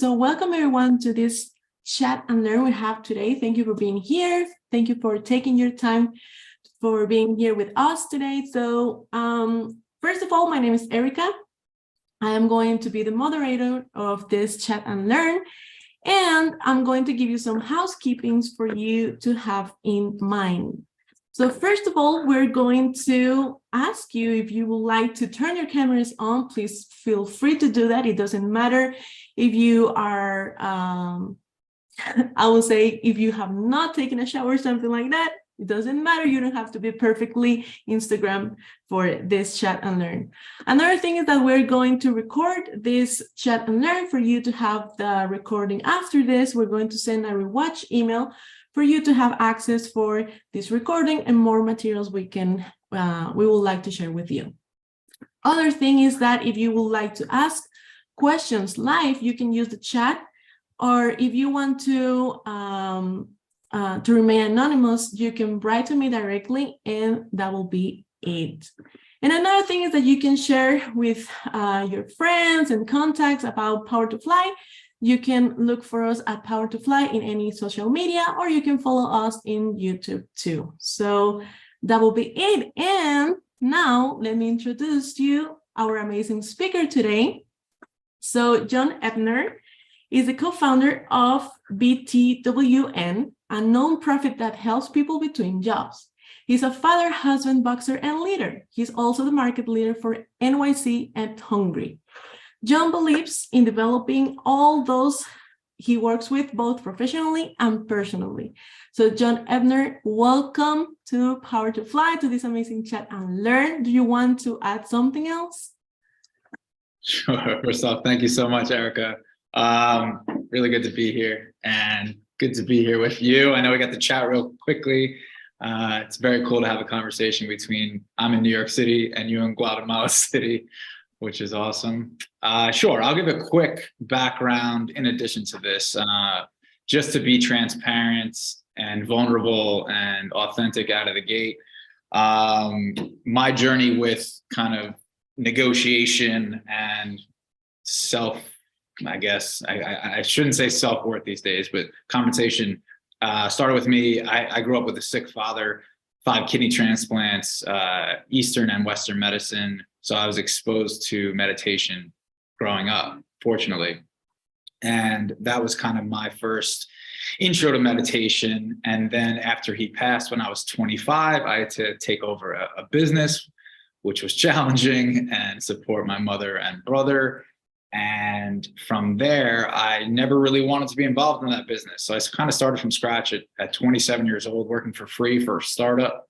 So welcome everyone to this chat and learn we have today. Thank you for being here. Thank you for taking your time for being here with us today. So first of all, my name is Erica. I am going to be the moderator of this chat and learn, and I'm going to give you some housekeepings for you to have in mind. So first of all, we're going to ask you if you would like to turn your cameras on. Please feel free to do that. It doesn't matter if you are, I will say, if you have not taken a shower or something like that, it doesn't matter. You don't have to be perfectly Instagram for this chat and learn. Another thing is that we're going to record this chat and learn for you to have the recording after this. We're going to send a rewatch email for you to have access for this recording and more materials we would like to share with you. Other thing is that if you would like to ask questions live, you can use the chat, or if you want to remain anonymous, you can write to me directly, and that will be it. And another thing is that you can share with your friends and contacts about Power to Fly. You can look for us at Power to Fly in any social media, or you can follow us in YouTube too. So that will be it. And now let me introduce you our amazing speaker today. So Jon Ebner is the co-founder of BTWN, a nonprofit that helps people between jobs. He's a father, husband, boxer, and leader. He's also the market leader for NYC and Hungry. Jon believes in developing all those he works with, both professionally and personally. So Jon Ebner, welcome to Power to Fly, to this amazing chat and learn. Do you want to add something else? Sure. First off, thank you so much, Erica. Really good to be here, and good to be here with you. I know we got to chat real quickly. It's very cool to have a conversation between I'm in New York City and you in Guatemala City, which is awesome. Sure, I'll give a quick background in addition to this, just to be transparent and vulnerable and authentic out of the gate. My journey with kind of negotiation and I guess I shouldn't say self-worth these days, but compensation started with me. I grew up with a sick father, 5 kidney transplants, Eastern and Western medicine. So I was exposed to meditation growing up, fortunately. And that was kind of my first intro to meditation. And then after he passed, when I was 25, I had to take over a business, which was challenging, and support my mother and brother. And from there, I never really wanted to be involved in that business. So I kind of started from scratch at 27 years old, working for free for a startup.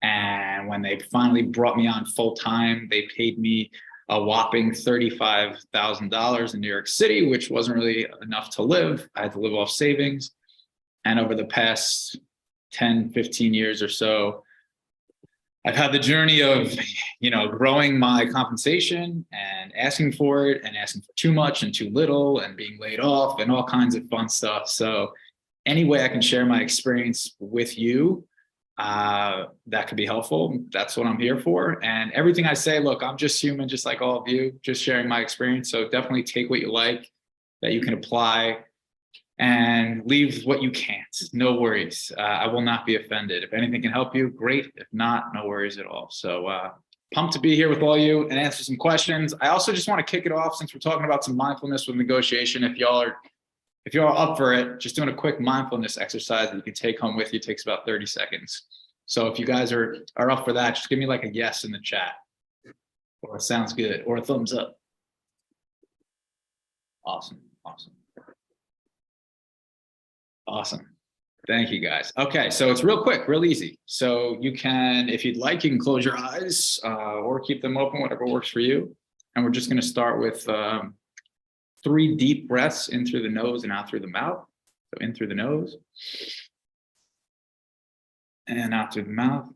And when they finally brought me on full time, they paid me a whopping $35,000 in New York City, which wasn't really enough to live. I had to live off savings. And over the past 10, 15 years or so, I've had the journey of, growing my compensation and asking for it and asking for too much and too little and being laid off and all kinds of fun stuff. So any way I can share my experience with you, that could be helpful. That's what I'm here for. And everything I say, look, I'm just human, just like all of you, just sharing my experience. So definitely take what you like that you can apply, and leave what you can't. No worries. I will not be offended. If anything can help you, great. If not, no worries at all. So pumped to be here with all you and answer some questions. I also just want to kick it off, since we're talking about some mindfulness with negotiation. If y'all are up for it, just doing a quick mindfulness exercise that you can take home with you. It takes about 30 seconds. So if you guys are up for that, just give me like a yes in the chat, or it sounds good, or a thumbs up. Awesome. Thank you, guys. Okay, so it's real quick, real easy. So you can, if you'd like, you can close your eyes or keep them open, whatever works for you. And we're just going to start with 3 deep breaths in through the nose and out through the mouth. So in through the nose and out through the mouth.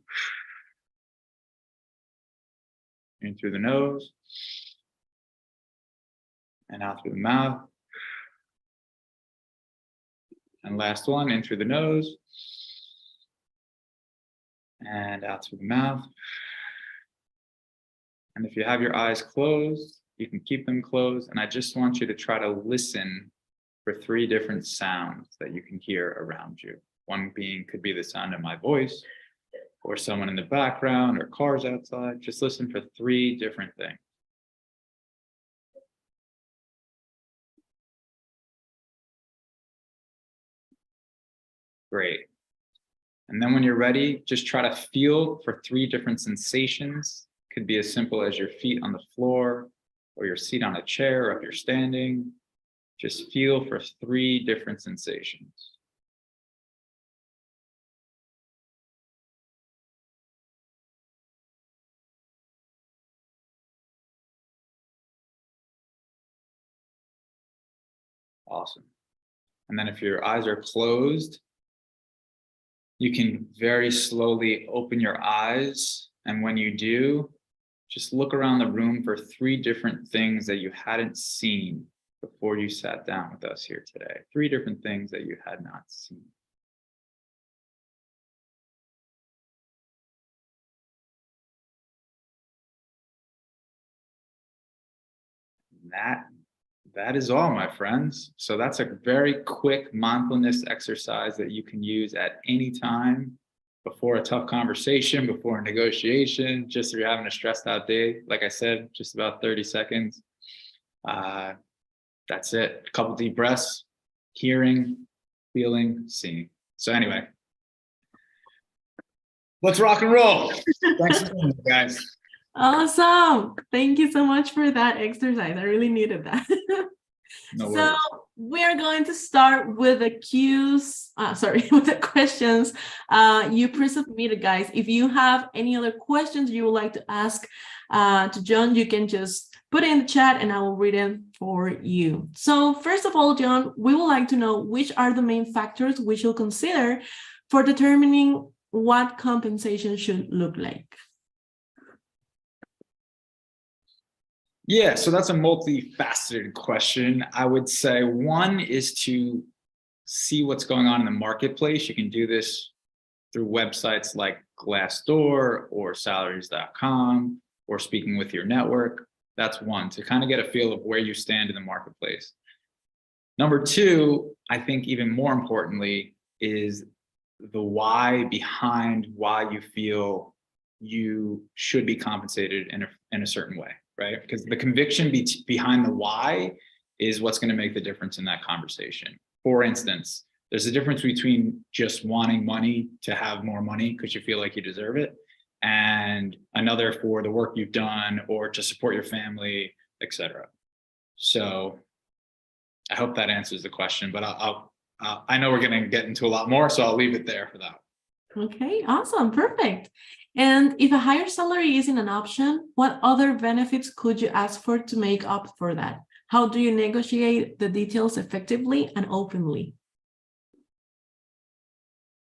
In through the nose and out through the mouth. And last one, in through the nose and out through the mouth. And if you have your eyes closed, you can keep them closed. And I just want you to try to listen for 3 different sounds that you can hear around you. One being could be the sound of my voice, or someone in the background, or cars outside. Just listen for 3 different things. Great. And then when you're ready, just try to feel for 3 different sensations. Could be as simple as your feet on the floor, or your seat on a chair, or if you're standing. Just feel for 3 different sensations. Awesome. And then if your eyes are closed, you can very slowly open your eyes. And when you do, just look around the room for 3 different things that you hadn't seen before you sat down with us here today. 3 different things that you had not seen. That is all, my friends. So that's a very quick mindfulness exercise that you can use at any time, before a tough conversation, before a negotiation, just if you're having a stressed out day. Like I said, just about 30 seconds. That's it. A couple deep breaths, hearing, feeling, seeing. So anyway, let's rock and roll. Thanks for being here, guys. Awesome. Thank you so much for that exercise. I really needed that. No So worries. we are going to start with the cues, with the questions you pre-submitted, guys. If you have any other questions you would like to ask to Jon, you can just put it in the chat and I will read it for you. So first of all, Jon, we would like to know which are the main factors we should consider for determining what compensation should look like. Yeah, so that's a multifaceted question. I would say one is to see what's going on in the marketplace. You can do this through websites like Glassdoor or salaries.com, or speaking with your network. That's one, to kind of get a feel of where you stand in the marketplace. Number 2, I think even more importantly, is the why behind why you feel you should be compensated in a certain way, right? Because the conviction behind the why is what's going to make the difference in that conversation. For instance, there's a difference between just wanting money to have more money because you feel like you deserve it, and another for the work you've done or to support your family, etc. So I hope that answers the question, but I know we're going to get into a lot more, so I'll leave it there for that. Okay, awesome, perfect. And if a higher salary isn't an option, what other benefits could you ask for to make up for that? How do you negotiate the details effectively and openly?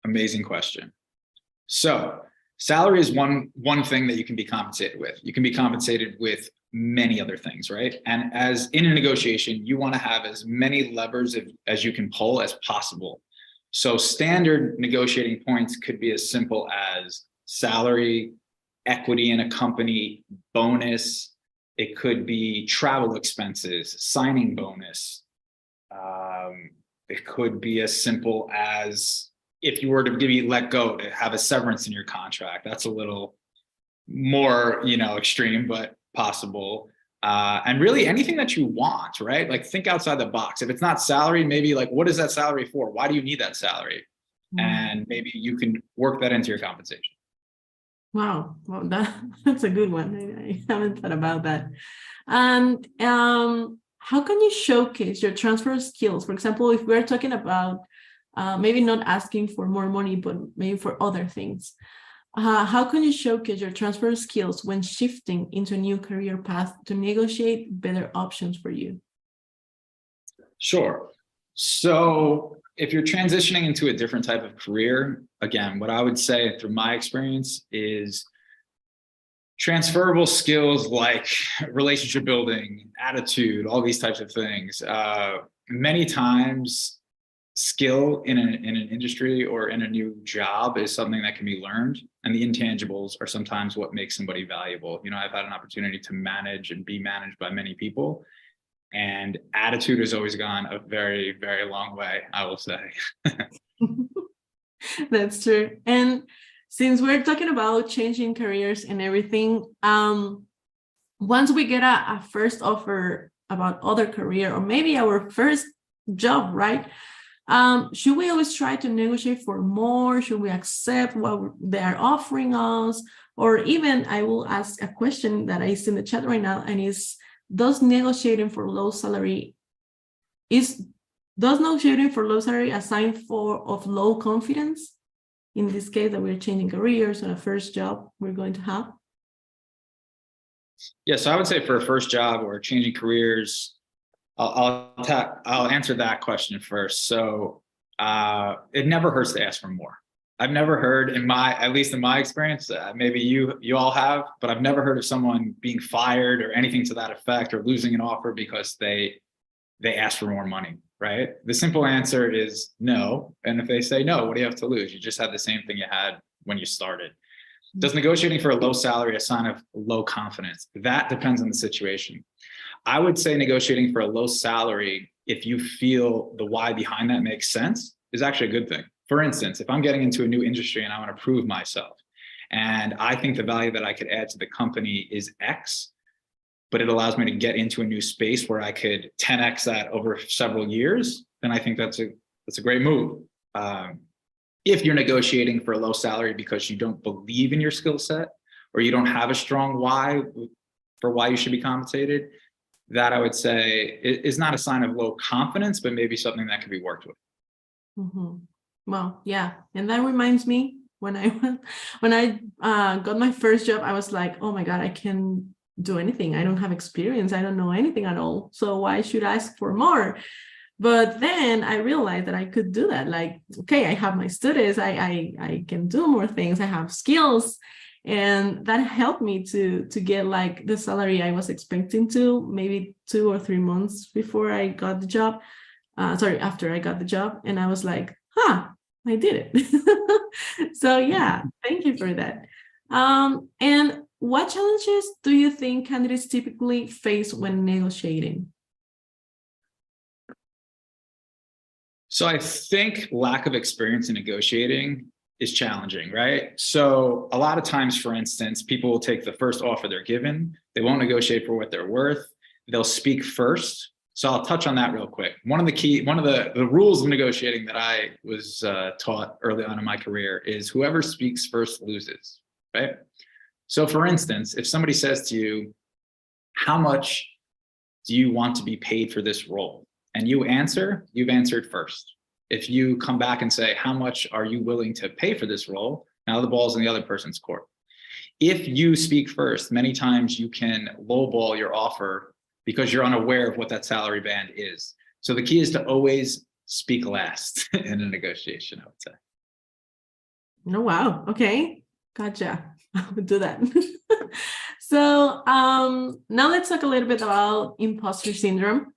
Amazing question. So salary is one thing that you can be compensated with. You can be compensated with many other things, right? And as in a negotiation, you want to have as many levers as you can pull as possible. So standard negotiating points could be as simple as salary, equity in a company, bonus. It could be travel expenses, signing bonus. It could be as simple as if you were to be let go, to have a severance in your contract. That's a little more, extreme, but possible. And really anything that you want, right? Like think outside the box. If it's not salary, maybe like, what is that salary for? Why do you need that salary? And maybe you can work that into your compensation. Wow, well, that's a good one. I haven't thought about that. And how can you showcase your transfer skills? For example, if we're talking about maybe not asking for more money, but maybe for other things. How can you showcase your transfer skills when shifting into a new career path to negotiate better options for you? Sure. So if you're transitioning into a different type of career, again, what I would say through my experience is transferable skills like relationship building, attitude, all these types of things. Many times skill in an industry or in a new job is something that can be learned, and the intangibles are sometimes what makes somebody valuable. I've had an opportunity to manage and be managed by many people, And attitude has always gone a very, very long way, I will say. That's true. And since we're talking about changing careers and everything, once we get a first offer about other career or maybe our first job, right? Should we always try to negotiate for more? Should we accept what they are offering us? Or even I will ask a question that I see in the chat right now, and does negotiating for low salary a sign of low confidence? In this case, that we're changing careers on a first job we're going to have? Yeah, so I would say for a first job or changing careers, I'll answer that question first. So it never hurts to ask for more. I've never heard at least in my experience, maybe you all have, but I've never heard of someone being fired or anything to that effect or losing an offer because they asked for more money, right? The simple answer is no. And if they say no, what do you have to lose? You just had the same thing you had when you started. Does negotiating for a low salary a sign of low confidence? That depends on the situation. I would say negotiating for a low salary, if you feel the why behind that makes sense, is actually a good thing. For instance, if I'm getting into a new industry and I want to prove myself, and I think the value that I could add to the company is X, but it allows me to get into a new space where I could 10X that over several years, then I think that's a great move. If you're negotiating for a low salary because you don't believe in your skill set or you don't have a strong why for why you should be compensated, that I would say is not a sign of low confidence, but maybe something that could be worked with. Mm-hmm. Well, yeah. And that reminds me, when I got my first job, I was like, oh my God, I can't do anything. I don't have experience. I don't know anything at all. So why should I ask for more? But then I realized that I could do that. Like, okay, I have my studies. I can do more things. I have skills. And that helped me to get like the salary I was expecting to, maybe 2 or 3 months before I got the job. After I got the job. And I was like, I did it. So yeah, thank you for that. And what challenges do you think candidates typically face when negotiating? So I think lack of experience in negotiating is challenging, right? So a lot of times, for instance, people will take the first offer they're given. They won't negotiate for what they're worth. They'll speak first. So I'll touch on that real quick. One of the rules of negotiating that I was taught early on in my career is whoever speaks first loses, right? So for instance, if somebody says to you, how much do you want to be paid for this role? And you answer, you've answered first. If you come back and say, how much are you willing to pay for this role? Now the ball's in the other person's court. If you speak first, many times you can lowball your offer because you're unaware of what that salary band is. So the key is to always speak last in a negotiation, I would say. Oh, wow. Okay. Gotcha. I would do that. So now let's talk a little bit about imposter syndrome.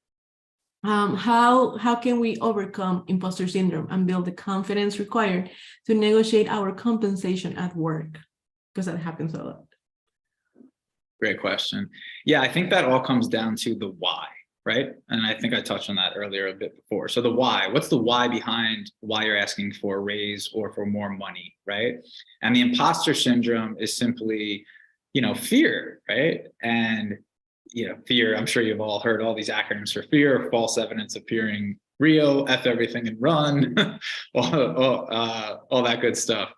How can we overcome imposter syndrome and build the confidence required to negotiate our compensation at work? Because that happens a lot. Great question. Yeah, I think that all comes down to the why, right? And I think I touched on that earlier a bit before. So the why, what's the why behind why you're asking for a raise or for more money, right? And the imposter syndrome is simply, fear, right? And fear, I'm sure you've all heard all these acronyms for fear: false evidence appearing real, F everything and run, all that good stuff.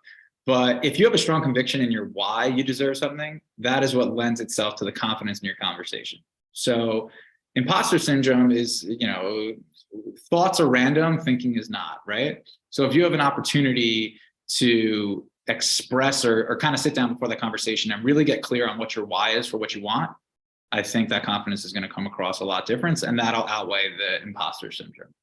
But if you have a strong conviction in your why you deserve something, that is what lends itself to the confidence in your conversation. So imposter syndrome is, thoughts are random, thinking is not, right? So if you have an opportunity to express or kind of sit down before the conversation and really get clear on what your why is for what you want, I think that confidence is going to come across a lot different, and that'll outweigh the imposter syndrome.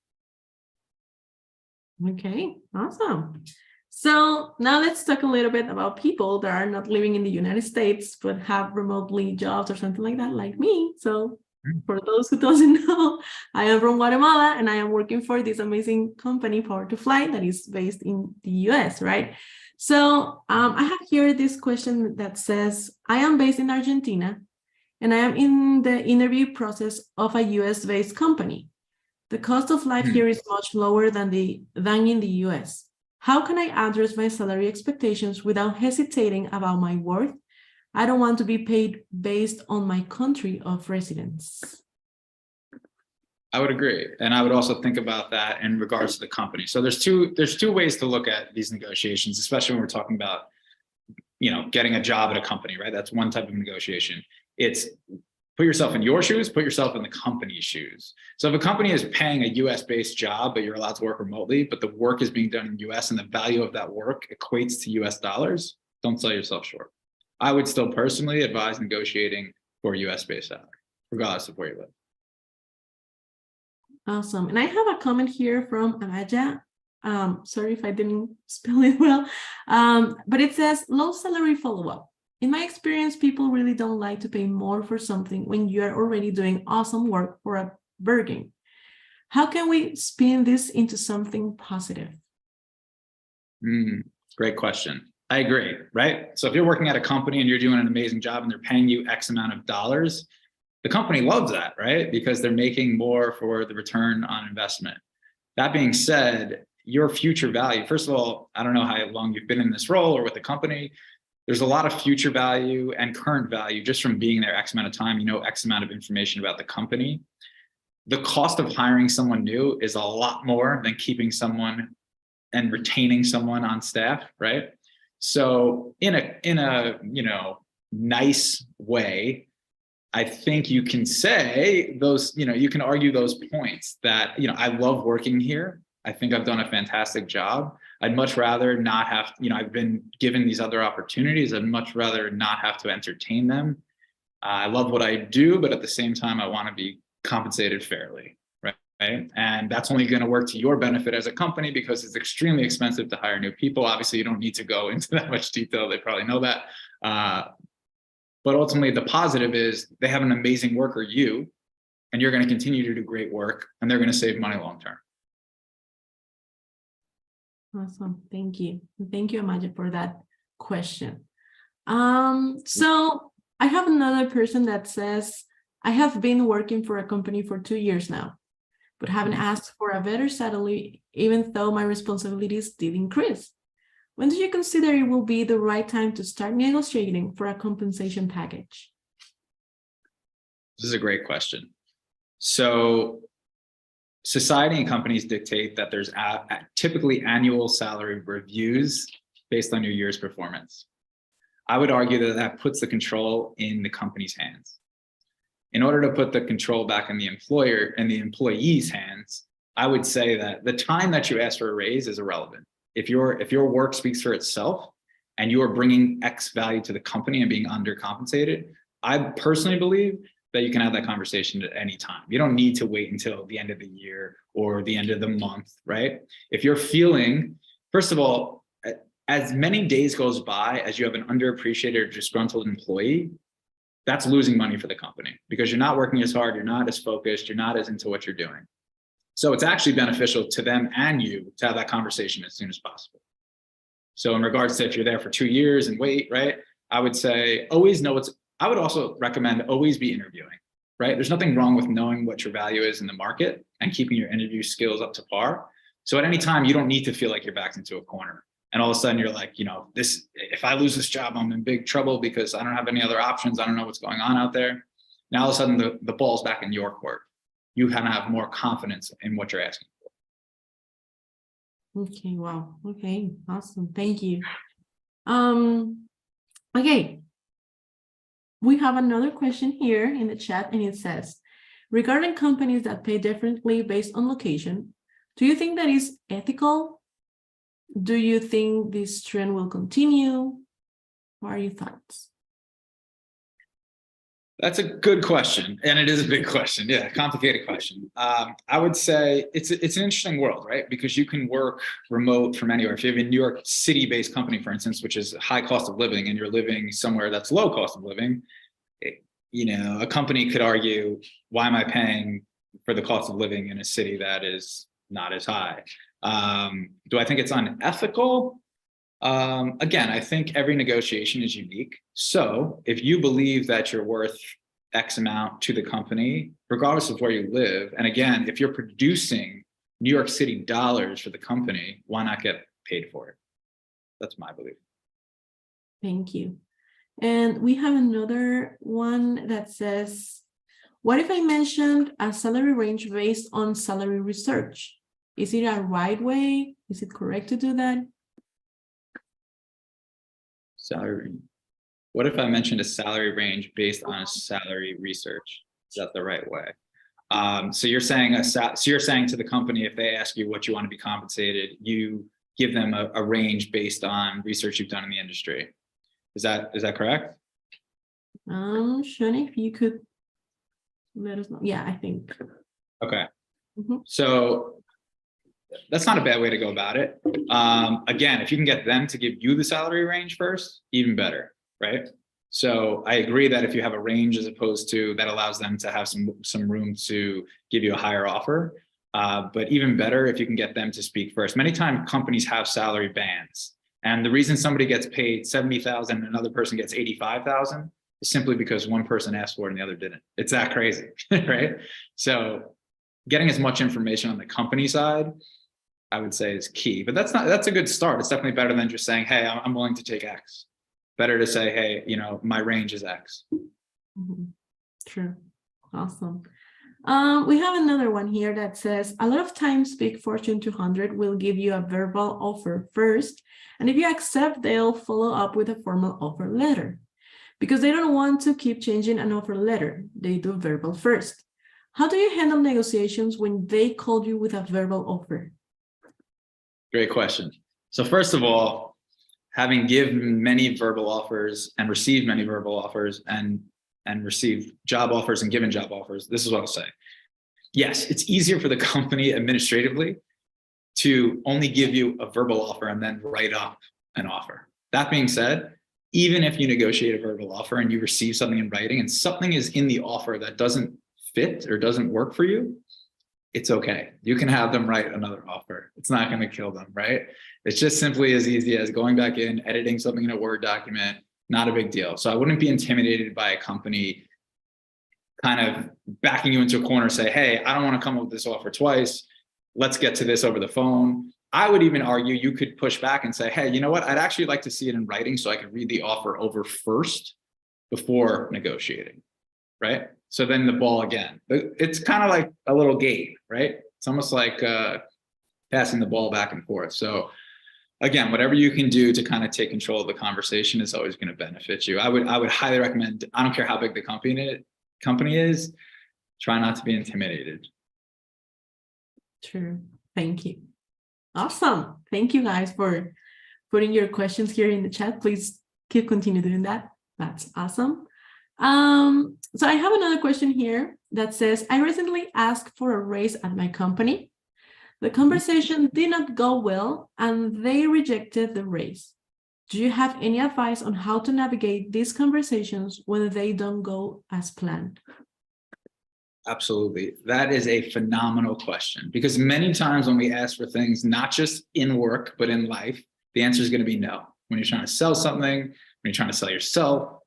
Okay, awesome. So now let's talk a little bit about people that are not living in the United States, but have remotely jobs or something like that, like me. So for those who doesn't know, I am from Guatemala and I am working for this amazing company, Power to Fly, that is based in the US, right? So I have here this question that says, I am based in Argentina and I am in the interview process of a US-based company. The cost of life here is much lower than in the US. How can I address my salary expectations without hesitating about my worth? I don't want to be paid based on my country of residence. I would agree. And I would also think about that in regards to the company. So there's two ways to look at these negotiations, especially when we're talking about, getting a job at a company, right? That's one type of negotiation. It's put yourself in your shoes, put yourself in the company's shoes. So if a company is paying a US based job, but you're allowed to work remotely, but the work is being done in US and the value of that work equates to US dollars, don't sell yourself short. I would still personally advise negotiating for a US based salary, regardless of where you live. Awesome. And I have a comment here from Amaya. Sorry if I didn't spell it well, but it says low salary follow-up. In my experience, people really don't like to pay more for something when you're already doing awesome work for a bargain. How can we spin this into something positive? Great question. I agree, right? So if you're working at a company and you're doing an amazing job and they're paying you X amount of dollars, the company loves that, right? Because they're making more for the return on investment. That being said, your future value, first of all, I don't know how long you've been in this role or with the company. There's a lot of future value and current value just from being there X amount of time, X amount of information about the company. The cost of hiring someone new is a lot more than keeping someone and retaining someone on staff, right? So in a nice way, I think you can say those, you can argue those points that, I love working here. I think I've done a fantastic job. I'd much rather not have, I've been given these other opportunities. I'd much rather not have to entertain them. I love what I do, but at the same time, I want to be compensated fairly, right? And that's only going to work to your benefit as a company because it's extremely expensive to hire new people. Obviously, you don't need to go into that much detail. They probably know that. But ultimately, the positive is they have an amazing worker, and you're going to continue to do great work, and they're going to save money long term. Awesome. Thank you. Thank you, Amaya, for that question. So I have another person that says, I have been working for a company for 2 years now, but haven't asked for a better salary, even though my responsibilities did increase. When do you consider it will be the right time to start negotiating for a compensation package? This is a great question. So society and companies dictate that there's typically annual salary reviews based on your year's performance. I would argue that that puts the control in the company's hands. In order to put the control back in the employer and the employee's hands, I would say that the time that you ask for a raise is irrelevant. If your work speaks for itself and you are bringing X value to the company and being undercompensated, I personally believe that you can have that conversation at any time. You don't need to wait until the end of the year or the end of the month, right? If you're feeling, first of all, as many days goes by as you have an underappreciated or disgruntled employee, that's losing money for the company because you're not working as hard, you're not as focused, you're not as into what you're doing. So it's actually beneficial to them and you to have that conversation as soon as possible. So in regards to if you're there for 2 years and wait, right? I would say always know I would also recommend always be interviewing, right? There's nothing wrong with knowing what your value is in the market and keeping your interview skills up to par. So at any time, you don't need to feel like you're backed into a corner. And all of a sudden you're like, if I lose this job, I'm in big trouble because I don't have any other options. I don't know what's going on out there. Now all of a sudden the ball's back in your court. You kind of have more confidence in what you're asking for. Okay, wow. Okay, awesome. Thank you. Okay. We have another question here in the chat, and it says, regarding companies that pay differently based on location, do you think that is ethical? Do you think this trend will continue? What are your thoughts? That's a good question. And it is a big question. Yeah, complicated question. I would say it's an interesting world, right? Because you can work remote from anywhere. If you have a New York City-based company, for instance, which is high cost of living, and you're living somewhere that's low cost of living, a company could argue, why am I paying for the cost of living in a city that is not as high? Do I think it's unethical? Again, I think every negotiation is unique. So if you believe that you're worth X amount to the company, regardless of where you live. And again, if you're producing New York City dollars for the company, why not get paid for it? That's my belief. Thank you. And we have another one that says, what if I mentioned a salary range based on salary research? Is it a right way? Is it correct to do that? Salary. What if I mentioned a salary range based on salary research? Is that the right way? So you're saying to the company, if they ask you what you want to be compensated, you give them a range based on research you've done in the industry. Is that correct? Shani, if you could let us know. Yeah, I think. Okay. So that's not a bad way to go about it. Again, if you can get them to give you the salary range first, even better, right? So I agree that if you have a range as opposed to that allows them to have some room to give you a higher offer. But even better if you can get them to speak first. Many times companies have salary bands. And the reason somebody gets paid $70,000 and another person gets $85,000 is simply because one person asked for it and the other didn't. It's that crazy, right? So getting as much information on the company side, I would say, is key. But that's a good start. It's definitely better than just saying, hey, I'm willing to take X. Better to say, hey, my range is X. True. Awesome. We have another one here that says, a lot of times big Fortune 200 will give you a verbal offer first, and if you accept, they'll follow up with a formal offer letter. Because they don't want to keep changing an offer letter, they do verbal first. How do you handle negotiations when they call you with a verbal offer? Great question. So first of all, having given many verbal offers and received many verbal offers and received job offers and given job offers, this is what I'll say. Yes, it's easier for the company administratively to only give you a verbal offer and then write up an offer. That being said, even if you negotiate a verbal offer and you receive something in writing and something is in the offer that doesn't fit or doesn't work for you, it's okay. You can have them write another offer. It's not going to kill them, right? It's just simply as easy as going back in, editing something in a Word document, not a big deal. So I wouldn't be intimidated by a company kind of backing you into a corner, say, hey, I don't want to come up with this offer twice. Let's get to this over the phone. I would even argue you could push back and say, hey, you know what? I'd actually like to see it in writing so I could read the offer over first before negotiating, right? So then the ball again. It's kind of like a little game, right? It's almost like passing the ball back and forth. So again, whatever you can do to kind of take control of the conversation is always going to benefit you. I would highly recommend, I don't care how big the company is, try not to be intimidated. True. Thank you. Awesome. Thank you guys for putting your questions here in the chat. Please continue doing that. That's awesome. So I have another question here that says, I recently asked for a raise at my company. The conversation did not go well and they rejected the raise. Do you have any advice on how to navigate these conversations when they don't go as planned? Absolutely. That is a phenomenal question, because many times when we ask for things, not just in work, but in life, the answer is going to be no. When you're trying to sell something, when you're trying to sell yourself,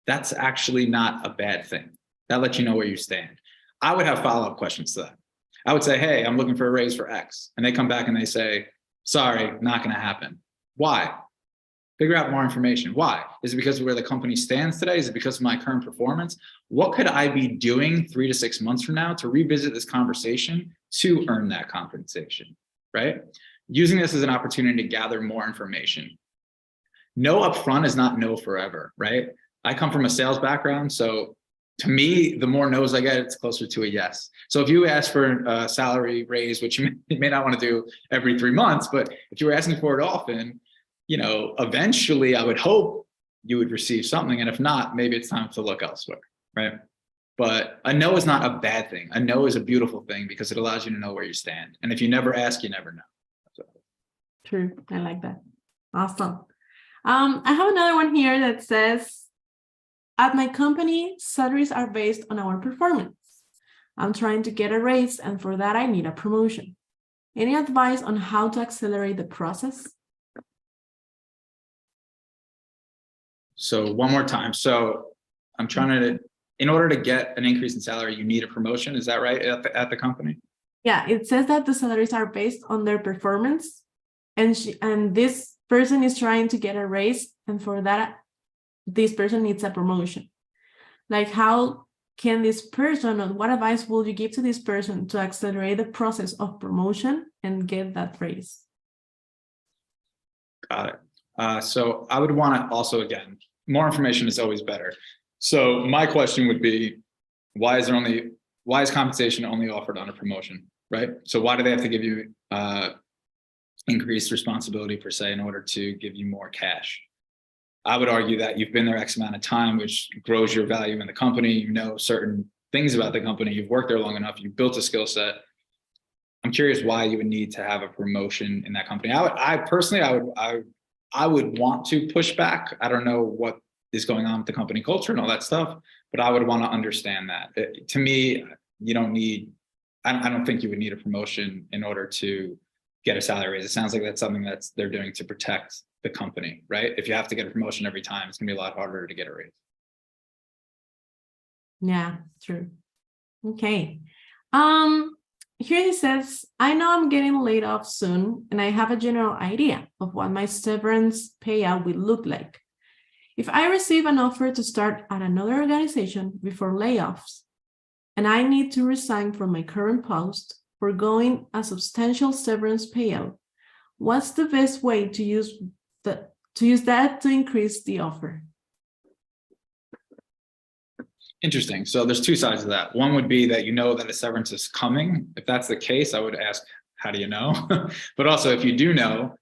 that's actually not a bad thing. That lets you know where you stand. I would have follow-up questions to that. I would say, hey, I'm looking for a raise for X. And they come back and they say, sorry, not going to happen. Why? Figure out more information. Why? Is it because of where the company stands today? Is it because of my current performance? What could I be doing 3 to 6 months from now to revisit this conversation to earn that compensation, right? Using this as an opportunity to gather more information. No upfront is not no forever, right? I come from a sales background, so to me, the more no's I get, it's closer to a yes. So if you ask for a salary raise, which you may not want to do every 3 months, but if you were asking for it often, eventually I would hope you would receive something. And if not, maybe it's time to look elsewhere, right? But a no is not a bad thing. A no is a beautiful thing because it allows you to know where you stand. And if you never ask, you never know. So. True. I like that. Awesome. I have another one here that says, at my company, salaries are based on our performance. I'm trying to get a raise, and for that, I need a promotion. Any advice on how to accelerate the process? So one more time. So I'm trying to in order to get an increase in salary, you need a promotion. Is that right at the company? Yeah, it says that the salaries are based on their performance, and this person is trying to get a raise, and for that, this person needs a promotion. Like, how can this person, or what advice will you give to this person to accelerate the process of promotion and get that raise? Got it. So I would want to also, again, more information is always better. So my question would be, why is compensation only offered on a promotion, right? So why do they have to give you increased responsibility per se in order to give you more cash? I would argue that you've been there X amount of time, which grows your value in the company. You know certain things about the company. You've worked there long enough. You've built a skill set. I'm curious why you would need to have a promotion in that company. I personally would want to push back. I don't know what is going on with the company culture and all that stuff, but I would want to understand that. To me, you don't need, I don't think you would need a promotion in order to get a salary raise. It sounds like that's something they're doing to protect the company, right? If you have to get a promotion every time, it's gonna be a lot harder to get a raise. Yeah, true. Okay. Here he says, I know I'm getting laid off soon, and I have a general idea of what my severance payout will look like. If I receive an offer to start at another organization before layoffs, and I need to resign from my current post, foregoing a substantial severance payout, what's the best way to use that to increase the offer? Interesting. So there's two sides of that. One would be that you know that a severance is coming. If that's the case, I would ask, how do you know? But also, if you do know,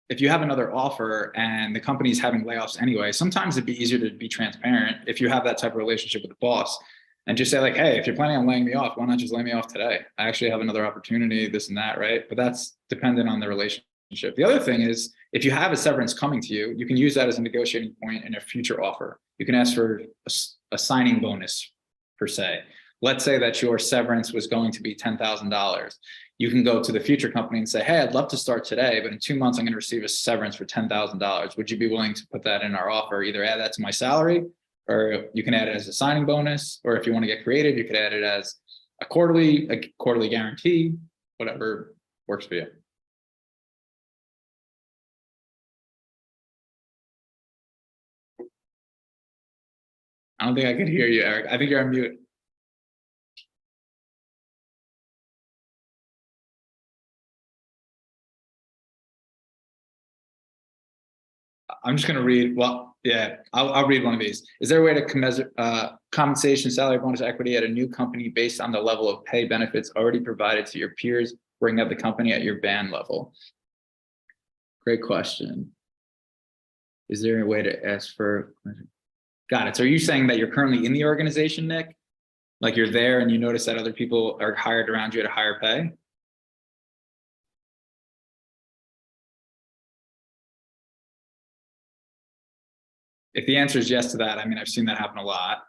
if you have another offer and the company's having layoffs anyway, sometimes it'd be easier to be transparent if you have that type of relationship with the boss and just say like, hey, if you're planning on laying me off, why not just lay me off today? I actually have another opportunity, this and that, right? But that's dependent on the relationship. The other thing is, if you have a severance coming to you, you can use that as a negotiating point in a future offer. You can ask for a signing bonus per se. Let's say that your severance was going to be $10,000. You can go to the future company and say, hey, I'd love to start today, but in 2 months, I'm going to receive a severance for $10,000. Would you be willing to put that in our offer? Either add that to my salary, or you can add it as a signing bonus, or if you want to get creative, you could add it as a quarterly guarantee, whatever works for you. I don't think I could hear you, Eric. I think you're on mute. I'm just going to read. Well, yeah, I'll read one of these. Is there a way to commensurate compensation, salary, bonus, equity at a new company based on the level of pay benefits already provided to your peers, bring up the company at your band level? Great question. Is there a way to ask for? Got it. So are you saying that you're currently in the organization, Nick? Like you're there and you notice that other people are hired around you at a higher pay? If the answer is yes to that, I mean, I've seen that happen a lot.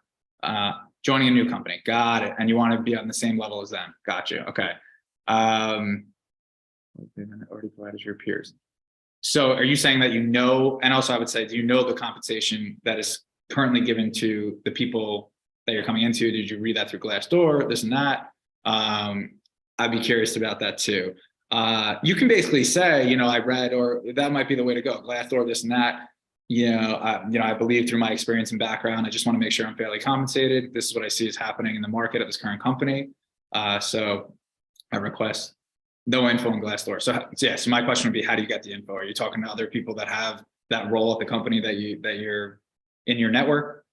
Joining a new company, got it. And you want to be on the same level as them. Got you. Okay. Already provided your peers. So are you saying that you know, and also I would say, do you know the compensation that is currently given to the people that you're coming into? Did you read that through Glassdoor, this and that? I'd be curious about that too. You can basically say, you know, I read, or that might be the way to go, Glassdoor, this and that. I believe through my experience and background, I just want to make sure I'm fairly compensated. This is what I see is happening in the market at this current company. So I request no info on Glassdoor. So my question would be, how do you get the info? Are you talking to other people that have that role at the company that you're in your network?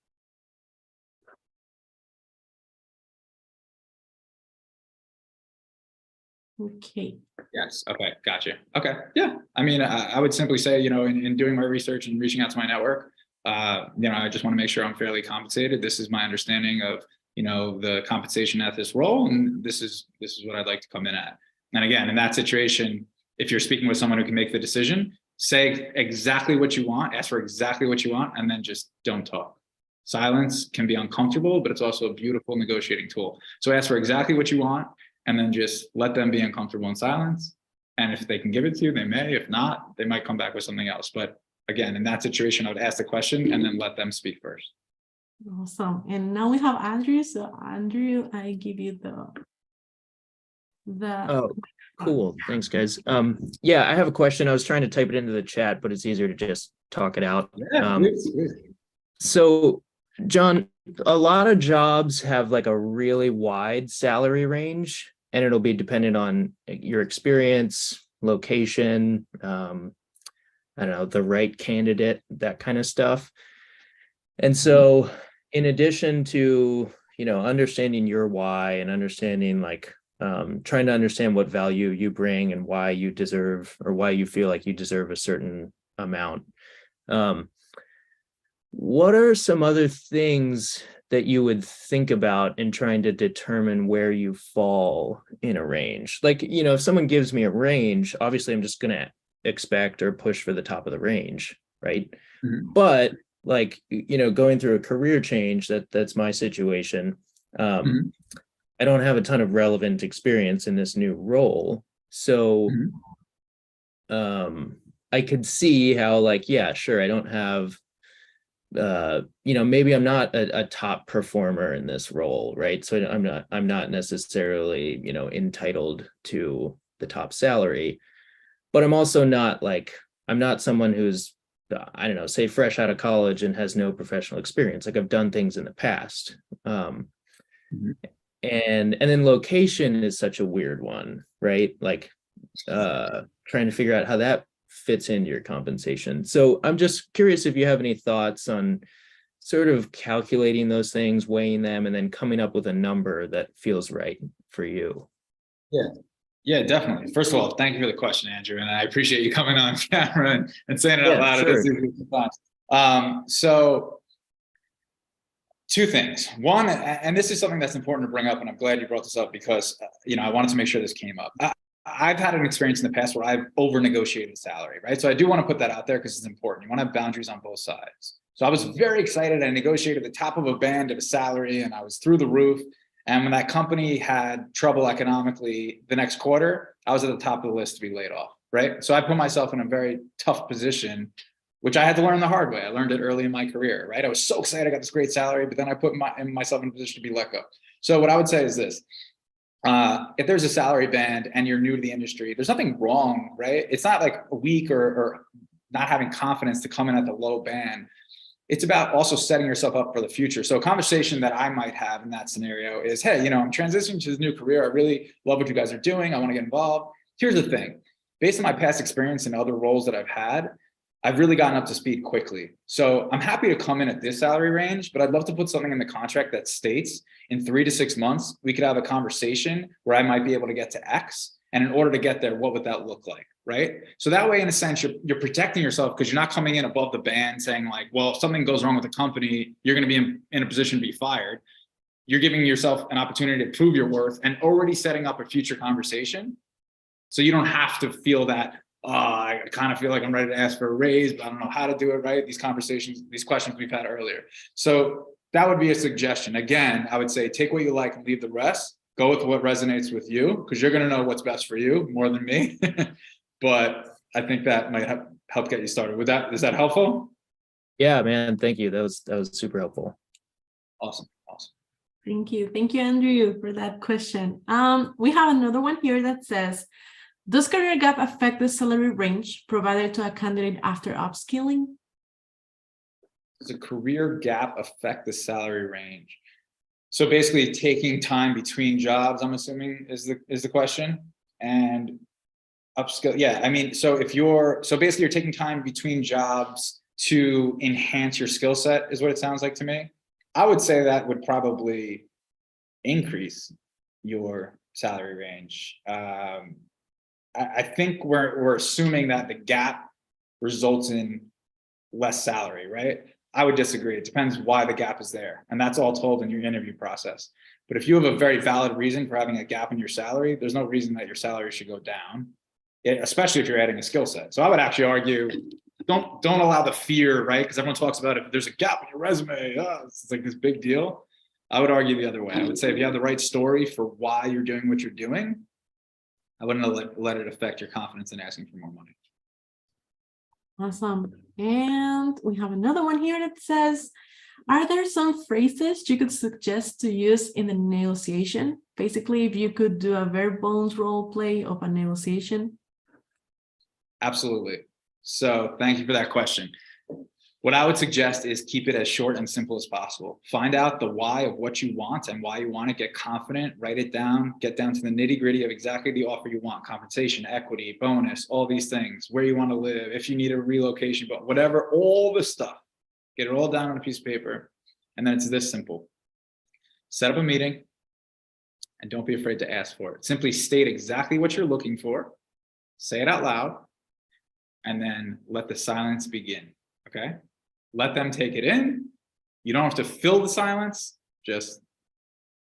Okay. Yes. Okay. Gotcha. Okay. Yeah. I mean, I would simply say, you know, in doing my research and reaching out to my network, I just want to make sure I'm fairly compensated. This is my understanding of, you know, the compensation at this role, and this is what I'd like to come in at. And again, in that situation, if you're speaking with someone who can make the decision, say exactly what you want, ask for exactly what you want, and then just don't talk. Silence can be uncomfortable, but it's also a beautiful negotiating tool. So ask for exactly what you want, and then just let them be uncomfortable in silence. And if they can give it to you, they may. If not, they might come back with something else. But again, in that situation, I would ask the question and then let them speak first. Awesome. And now we have Andrew. So Andrew, I give you the Oh, cool. Thanks, guys. Yeah, I have a question. I was trying to type it into the chat, but it's easier to just talk it out. Yeah, please. So, John, a lot of jobs have like a really wide salary range, and it'll be dependent on your experience, location, I don't know, the right candidate, that kind of stuff. And so, in addition to, understanding your why and understanding like trying to understand what value you bring and why you deserve or why you feel like you deserve a certain amount. What are some other things that you would think about in trying to determine where you fall in a range? Like, if someone gives me a range, obviously I'm just going to expect or push for the top of the range, right? Mhm. But like, going through a career change, that's my situation. Mhm. I don't have a ton of relevant experience in this new role. So Mhm. I could see how like, yeah, sure, I don't have maybe I'm not a top performer in this role, right? So I'm not necessarily, entitled to the top salary, but I'm also not like, I'm not someone who's, I don't know, say fresh out of college and has no professional experience. Like I've done things in the past. Mhm. And then location is such a weird one, right? Like trying to figure out how that fits into your compensation. So I'm just curious if you have any thoughts on sort of calculating those things, weighing them, and then coming up with a number that feels right for you. Yeah. Yeah, definitely. First of all, thank you for the question, Andrew. And I appreciate you coming on camera and saying it out Yeah, loud. sure. So two things. One, and this is something that's important to bring up, and I'm glad you brought this up because, I wanted to make sure this came up. I've had an experience in the past where I've over-negotiated salary, right? So I do want to put that out there because it's important. You want to have boundaries on both sides. So I was very excited. I negotiated the top of a band of a salary and I was through the roof. And when that company had trouble economically the next quarter, I was at the top of the list to be laid off, right? So I put myself in a very tough position, which I had to learn the hard way. I learned it early in my career, right? I was so excited I got this great salary, but then I put myself in a position to be let go. So what I would say is this. If there's a salary band and you're new to the industry, there's nothing wrong, right? It's not like a weak or not having confidence to come in at the low band. It's about also setting yourself up for the future. So a conversation that I might have in that scenario is, hey, I'm transitioning to this new career. I really love what you guys are doing. I want to get involved. Here's the thing. Based on my past experience and other roles that I've had, I've really gotten up to speed quickly. So I'm happy to come in at this salary range, but I'd love to put something in the contract that states in 3 to 6 months, we could have a conversation where I might be able to get to X. And in order to get there, what would that look like? Right. So that way, in a sense, you're protecting yourself because you're not coming in above the band saying like, well, if something goes wrong with the company, you're going to be in a position to be fired. You're giving yourself an opportunity to prove your worth and already setting up a future conversation. So you don't have to feel that, I kind of feel like I'm ready to ask for a raise, but I don't know how to do it right. These conversations, these questions we've had earlier. So that would be a suggestion. Again, I would say take what you like and leave the rest. Go with what resonates with you because you're going to know what's best for you more than me. But I think that might help get you started. Is that helpful? Yeah, man. Thank you. That was super helpful. Awesome. Thank you. Thank you, Andrew, for that question. We have another one here that says, does career gap affect the salary range provided to a candidate after upskilling? Does a career gap affect the salary range? So basically taking time between jobs, I'm assuming is the question. And upskill. Yeah. I mean, so basically you're taking time between jobs to enhance your skill set is what it sounds like to me. I would say that would probably increase your salary range. I think we're assuming that the gap results in less salary, right? I would disagree. It depends why the gap is there. And that's all told in your interview process. But if you have a very valid reason for having a gap in your salary, there's no reason that your salary should go down, especially if you're adding a skill set. So I would actually argue, don't allow the fear, right? Because everyone talks about if there's a gap in your resume, it's like this big deal. I would argue the other way. I would say if you have the right story for why you're doing what you're doing, I wouldn't let it affect your confidence in asking for more money. Awesome. And we have another one here that says, Are there some phrases you could suggest to use in the negotiation? Basically, if you could do a bare bones role play of a negotiation. Absolutely. So thank you for that question. What I would suggest is keep it as short and simple as possible. Find out the why of what you want and why you want it. Get confident, write it down, get down to the nitty gritty of exactly the offer you want: compensation, equity, bonus, all these things, where you want to live, if you need a relocation, but whatever, all the stuff, get it all down on a piece of paper. And then it's this simple: set up a meeting and don't be afraid to ask for it. Simply state exactly what you're looking for, say it out loud, and then let the silence begin. Okay? Let them take it in. You don't have to fill the silence, just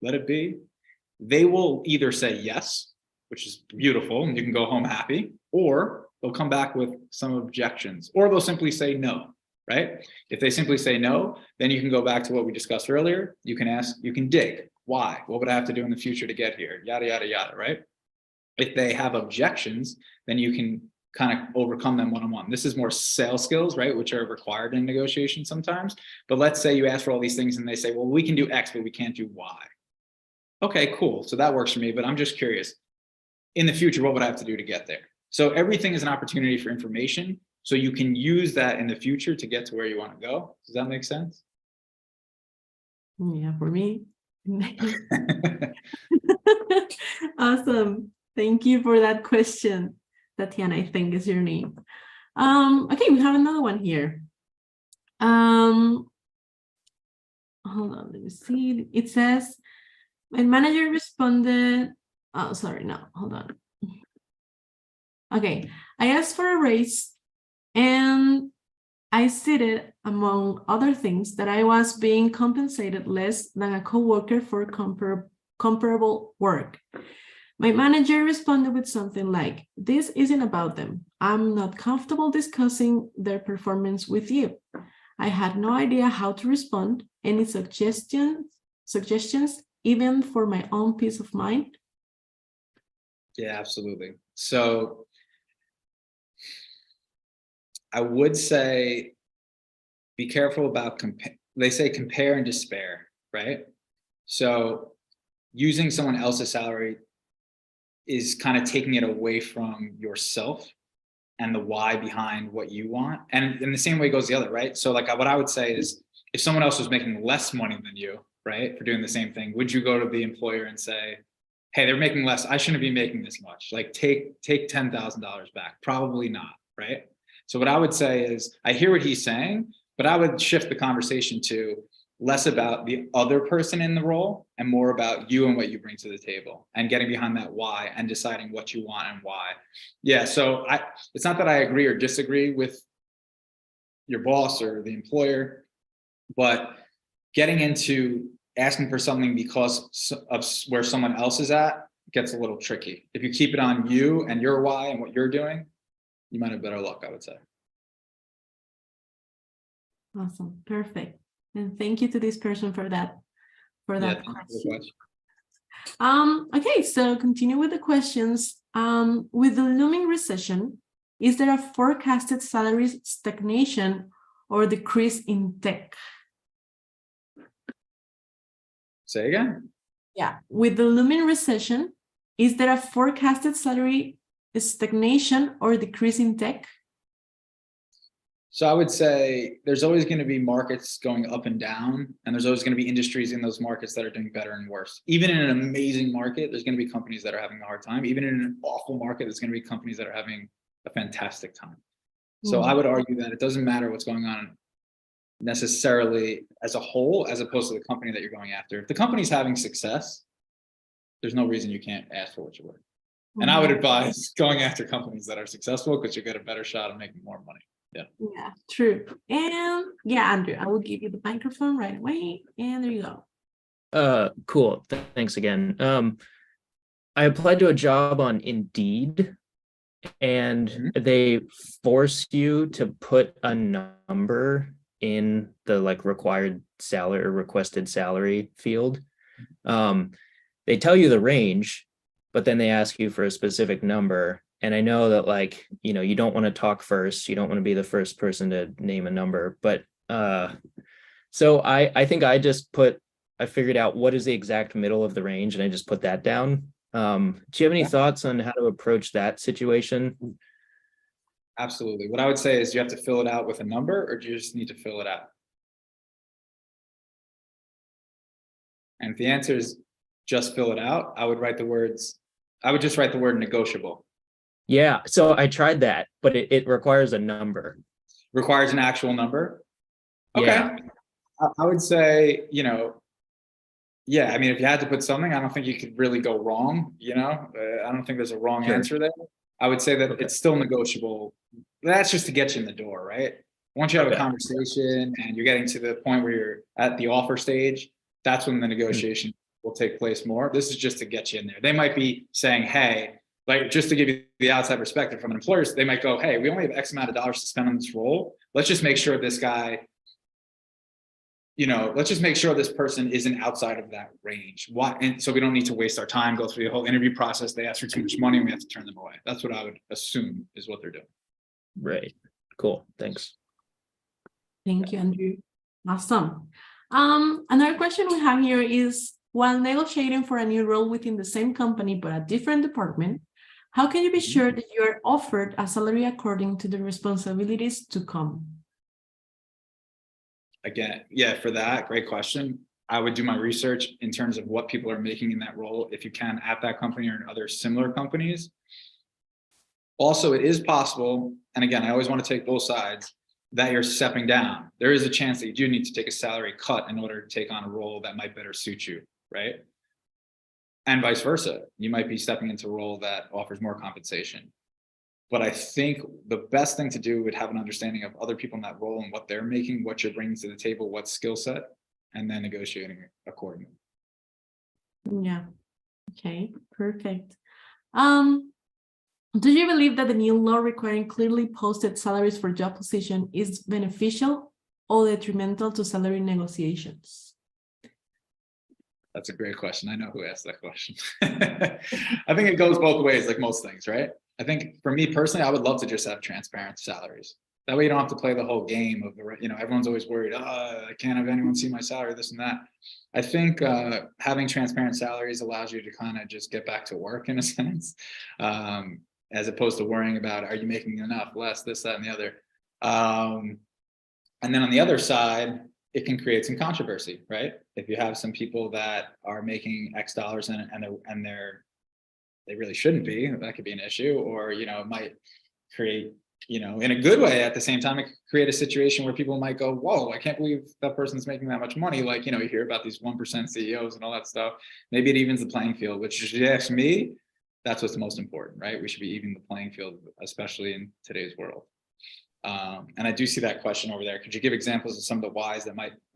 let it be. They will either say yes, which is beautiful, and you can go home happy, or they'll come back with some objections, or they'll simply say no, right? If they simply say no, then you can go back to what we discussed earlier. You can ask, you can dig. Why? What would I have to do in the future to get here? Yada, yada, yada, right? If they have objections, then you can kind of overcome them one-on-one. This is more sales skills, right? Which are required in negotiation sometimes. But let's say you ask for all these things and they say, well, we can do X, but we can't do Y. Okay, cool. So that works for me, but I'm just curious. In the future, what would I have to do to get there? So everything is an opportunity for information. So you can use that in the future to get to where you want to go. Does that make sense? Yeah, for me. Awesome. Thank you for that question. Tatiana, I think is your name. Okay, we have another one here. Hold on, let me see. It says, my manager responded, oh, sorry, no, hold on. Okay, I asked for a raise and I stated, among other things, that I was being compensated less than a coworker for comparable work. My manager responded with something like, this isn't about them. I'm not comfortable discussing their performance with you. I had no idea how to respond. Any suggestions, even for my own peace of mind? Yeah, absolutely. So I would say, be careful about they say compare and despair, right? So using someone else's salary is kind of taking it away from yourself and the why behind what you want. And in the same way goes the other, right? So like what I would say is, if someone else was making less money than you, right, for doing the same thing, would you go to the employer and say, hey, they're making less, I shouldn't be making this much, like take $10,000 back? Probably not, right? So what I would say is, I hear what he's saying, but I would shift the conversation to less about the other person in the role and more about you and what you bring to the table, and getting behind that why and deciding what you want and why. Yeah, so it's not that I agree or disagree with your boss or the employer, but getting into asking for something because of where someone else is at gets a little tricky. If you keep it on you and your why and what you're doing, you might have better luck, I would say. Awesome, perfect. And thank you to this person for that question. Okay, so continue with the questions. With the looming recession, is there a forecasted salary stagnation or decrease in tech? Say again? Yeah, with the looming recession, is there a forecasted salary stagnation or decrease in tech? So I would say there's always going to be markets going up and down, and there's always going to be industries in those markets that are doing better and worse. Even in an amazing market, there's going to be companies that are having a hard time. Even in an awful market, there's going to be companies that are having a fantastic time. So I would argue that it doesn't matter what's going on necessarily as a whole, as opposed to the company that you're going after. If the company's having success, there's no reason you can't ask for what you're worth. And I would advise going after companies that are successful, because you get a better shot of making more money. Yeah, true. And yeah, Andrew, I will give you the microphone right away. And there you go. Cool. Thanks again. I applied to a job on Indeed, and they force you to put a number in the like required salary or requested salary field. They tell you the range, but then they ask you for a specific number. And I know that, like, you know, you don't want to talk first. You don't want to be the first person to name a number. But So I think I figured out what is the exact middle of the range and I just put that down. Do you have any Yeah. thoughts on how to approach that situation? Absolutely. What I would say is you have to fill it out with a number, or do you just need to fill it out? And if the answer is just fill it out, I would just write the word negotiable. Yeah, so I tried that, but it requires a number. Requires an actual number. Okay. Yeah, I would say, yeah, I mean, if you had to put something, I don't think you could really go wrong, I don't think there's a wrong sure. answer there. I would say that Okay. it's still negotiable. That's just to get you in the door, right? Once you have a Okay. conversation and you're getting to the point where you're at the offer stage, that's when the negotiation will take place more. This is just to get you in there. They might be saying, hey, like just to give you the outside perspective from an employer, they might go, hey, we only have X amount of dollars to spend on this role. Let's just make sure this guy, let's just make sure this person isn't outside of that range. Why? And so we don't need to waste our time, go through the whole interview process. They ask for too much money and we have to turn them away. That's what I would assume is what they're doing. Right. Cool. Thanks. Thank you, Andrew. Awesome. Another question we have here is, while negotiating for a new role within the same company but a different department, how can you be sure that you are offered a salary according to the responsibilities to come? Again, yeah, for that, great question. I would do my research in terms of what people are making in that role, if you can, at that company or in other similar companies. Also, it is possible, and again, I always want to take both sides, that you're stepping down. There is a chance that you do need to take a salary cut in order to take on a role that might better suit you, right? And vice versa. You might be stepping into a role that offers more compensation. But I think the best thing to do would have an understanding of other people in that role and what they're making, what you're bringing to the table, what skill set, and then negotiating accordingly. Yeah. Okay, perfect. Do you believe that the new law requiring clearly posted salaries for job position is beneficial or detrimental to salary negotiations? That's a great question. I know who asked that question. I think it goes both ways, like most things, right? I think for me personally, I would love to just have transparent salaries. That way you don't have to play the whole game of, everyone's always worried, I can't have anyone see my salary, this and that. I think having transparent salaries allows you to kind of just get back to work in a sense, as opposed to worrying about, are you making enough, less, this, that, and the other. And then on the other side, it can create some controversy, right? If you have some people that are making X dollars and they really shouldn't be, that could be an issue, or, it might create, in a good way. At the same time, it could create a situation where people might go, whoa, I can't believe that person's making that much money. Like, you hear about these 1% CEOs and all that stuff. Maybe it evens the playing field, which if you ask me, that's what's most important, right? We should be evening the playing field, especially in today's world. And I do see that question over there. Could you give examples of some of the whys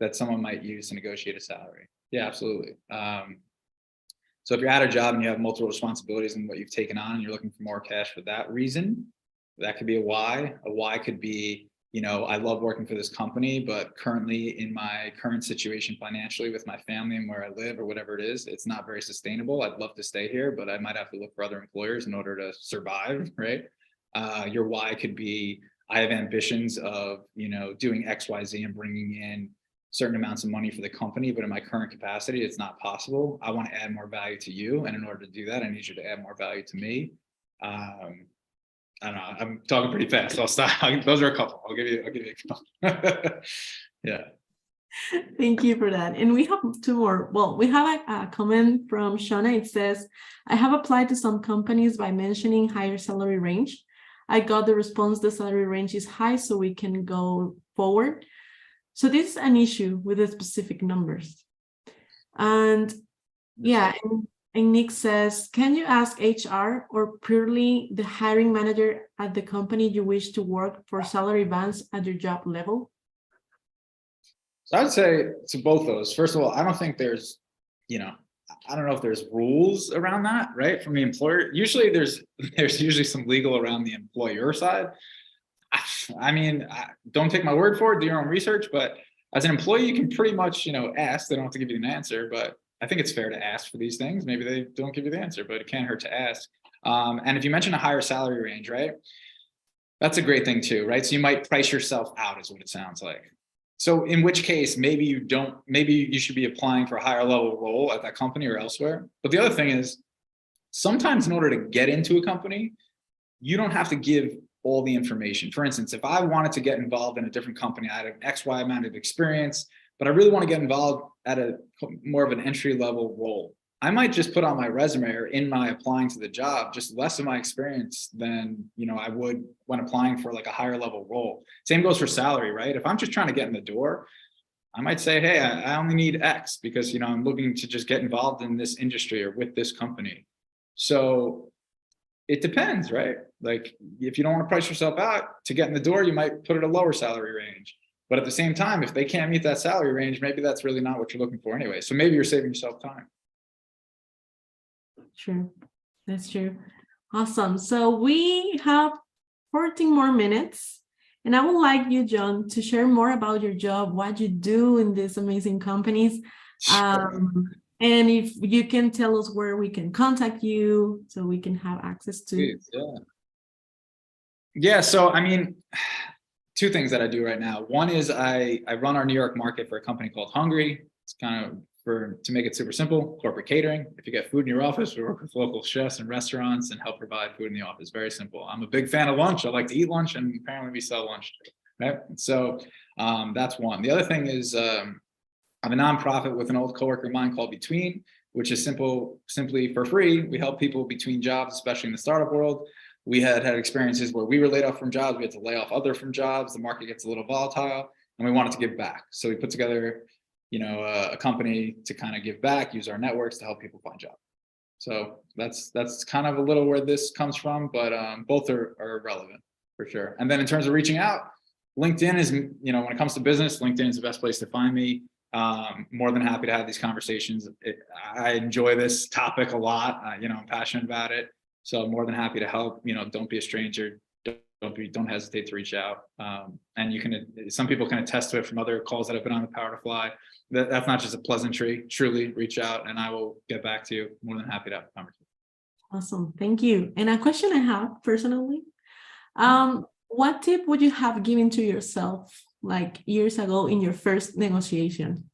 that someone might use to negotiate a salary? Yeah, absolutely. So if you're at a job and you have multiple responsibilities in what you've taken on, and you're looking for more cash for that reason, that could be a why. A why could be, I love working for this company, but currently in my current situation financially with my family and where I live or whatever it is, it's not very sustainable. I'd love to stay here, but I might have to look for other employers in order to survive, right? Your why could be, I have ambitions of, doing X, Y, Z and bringing in certain amounts of money for the company, but in my current capacity, it's not possible. I want to add more value to you. And in order to do that, I need you to add more value to me. I don't know, I'm talking pretty fast, so I'll stop. Those are a couple. I'll give you a couple. Yeah. Thank you for that. And we have two more. Well, we have a comment from Shauna. It says, I have applied to some companies by mentioning higher salary range. I got the response, the salary range is high, so we can go forward. So this is an issue with the specific numbers. And yeah, and Nick says, can you ask HR or purely the hiring manager at the company you wish to work for salary bands at your job level? So I'd say to both those. First of all, I don't think there's, I don't know if there's rules around that, right? From the employer, usually there's usually some legal around the employer side. I mean, don't take my word for it, do your own research, but as an employee, you can pretty much, ask. They don't have to give you an answer, but I think it's fair to ask for these things. Maybe they don't give you the answer, but it can't hurt to ask. And if you mention a higher salary range, right? That's a great thing too, right? So you might price yourself out is what it sounds like. So in which case, maybe you should be applying for a higher level role at that company or elsewhere. But the other thing is, sometimes in order to get into a company, you don't have to give all the information. For instance, if I wanted to get involved in a different company, I had an XY amount of experience, but I really want to get involved at a more of an entry level role, I might just put on my resume or in my applying to the job, just less of my experience than, I would when applying for like a higher level role. Same goes for salary, right? If I'm just trying to get in the door, I might say, hey, I only need X because, I'm looking to just get involved in this industry or with this company. So it depends, right? Like if you don't want to price yourself out to get in the door, you might put it a lower salary range. But at the same time, if they can't meet that salary range, maybe that's really not what you're looking for anyway. So maybe you're saving yourself time. True. That's true. Awesome. So we have 14 more minutes, and I would like you, Jon, to share more about your job, what you do in these amazing companies. And if you can tell us where we can contact you so we can have access to. Please, yeah. Yeah. So, two things that I do right now. One is I run our New York market for a company called Hungry. It's kind of to make it super simple, corporate catering. If you get food in your office, we work with local chefs and restaurants and help provide food in the office. Very simple. I'm a big fan of lunch. I like to eat lunch, and apparently we sell lunch, right? So that's one. The other thing is I'm a nonprofit with an old coworker of mine called BTWN, which is simply for free. We help people between jobs, especially in the startup world. We had experiences where we were laid off from jobs. We had to lay off others from jobs. The market gets a little volatile, and we wanted to give back. So we put together a company to kind of give back, use our networks to help people find jobs. So that's kind of a little where this comes from, but both are relevant for sure. And then in terms of reaching out, LinkedIn is, when it comes to business, LinkedIn is the best place to find me. More than happy to have these conversations. I enjoy this topic a lot. I'm passionate about it. So I'm more than happy to help. Don't be a stranger. Don't hesitate to reach out. And some people can attest to it from other calls that have been on the Power to Fly. That's not just a pleasantry. Truly reach out and I will get back to you. More than happy to have a conversation. Awesome. Thank you. And a question I have personally, what tip would you have given to yourself like years ago in your first negotiation?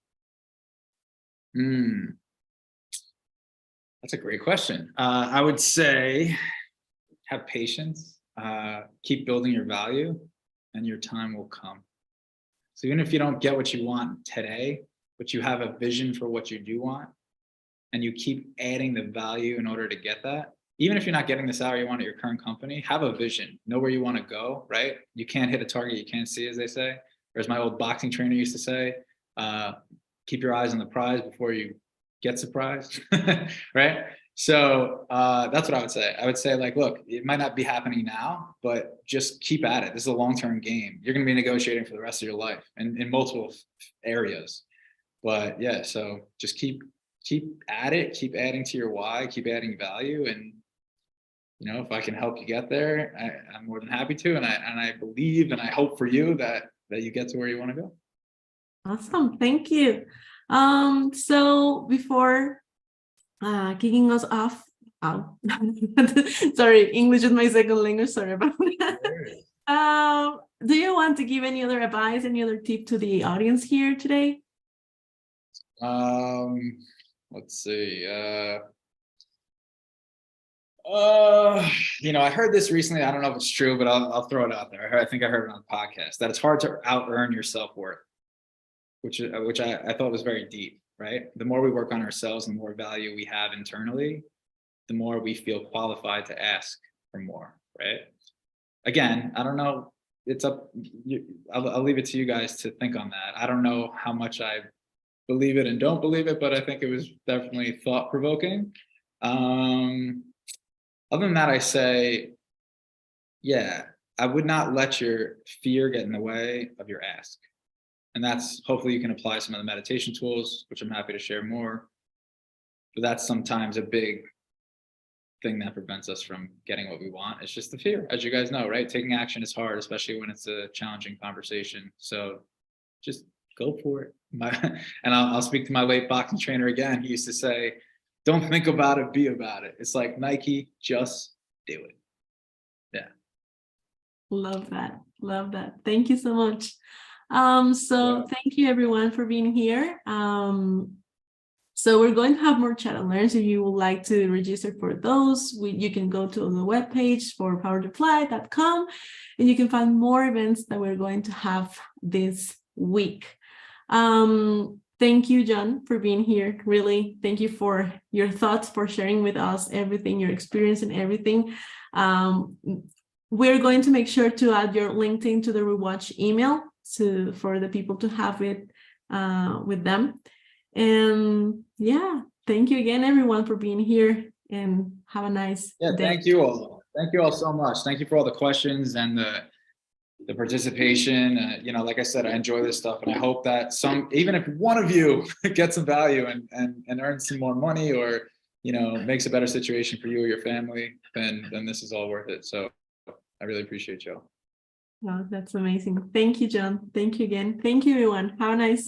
That's a great question. I would say have patience, keep building your value, and your time will come. So even if you don't get what you want today, but you have a vision for what you do want, and you keep adding the value in order to get that, even if you're not getting the salary you want at your current company, have a vision, know where you want to go, right? You can't hit a target you can't see, as they say. Or as my old boxing trainer used to say, keep your eyes on the prize before you get surprised, right? So that's what I would say. I would say, like, look, it might not be happening now, but just keep at it. This is a long-term game. You're going to be negotiating for the rest of your life and in multiple areas. But yeah, so just keep at it, keep adding to your why, keep adding value. And, if I can help you get there, I'm more than happy to. And I believe and I hope for you that you get to where you want to go. Awesome. Thank you. So before kicking us off, sorry, English is my second language. Sorry about that. Do you want to give any other advice, any other tip to the audience here today? Let's see. I heard this recently. I don't know if it's true, but I'll throw it out there. I think I heard it on a podcast that it's hard to out-earn your self-worth, which I thought was very deep, right? The more we work on ourselves, the more value we have internally, the more we feel qualified to ask for more, right? Again, I don't know. It's up. I'll leave it to you guys to think on that. I don't know how much I believe it and don't believe it, but I think it was definitely thought-provoking. Other than that, I say, yeah, I would not let your fear get in the way of your ask. And that's, hopefully you can apply some of the meditation tools, which I'm happy to share more. But that's sometimes a big thing that prevents us from getting what we want. It's just the fear, as you guys know, right? Taking action is hard, especially when it's a challenging conversation. So just go for it. And I'll speak to my late boxing trainer again. He used to say, don't think about it, be about it. It's like Nike, just do it. Yeah. Love that. Love that. Thank you so much. So thank you everyone for being here. So we're going to have more chat and learns. If you would like to register for those, you can go to the webpage for powertofly.com and you can find more events that we're going to have this week. Thank you, Jon, for being here. Really, thank you for your thoughts, for sharing with us everything, your experience and everything. We're going to make sure to add your LinkedIn to the Rewatch email for the people to have it with them. And yeah, thank you again, everyone, for being here, and have a nice day. Thank you all. Thank you all so much. Thank you for all the questions and the participation. You know, like I said, I enjoy this stuff, and I hope that even if one of you gets some value and earns some more money, or, you know, makes a better situation for you or your family, then this is all worth it. So I really appreciate y'all. Wow, that's amazing. Thank you, Jon. Thank you again. Thank you, everyone. Have a nice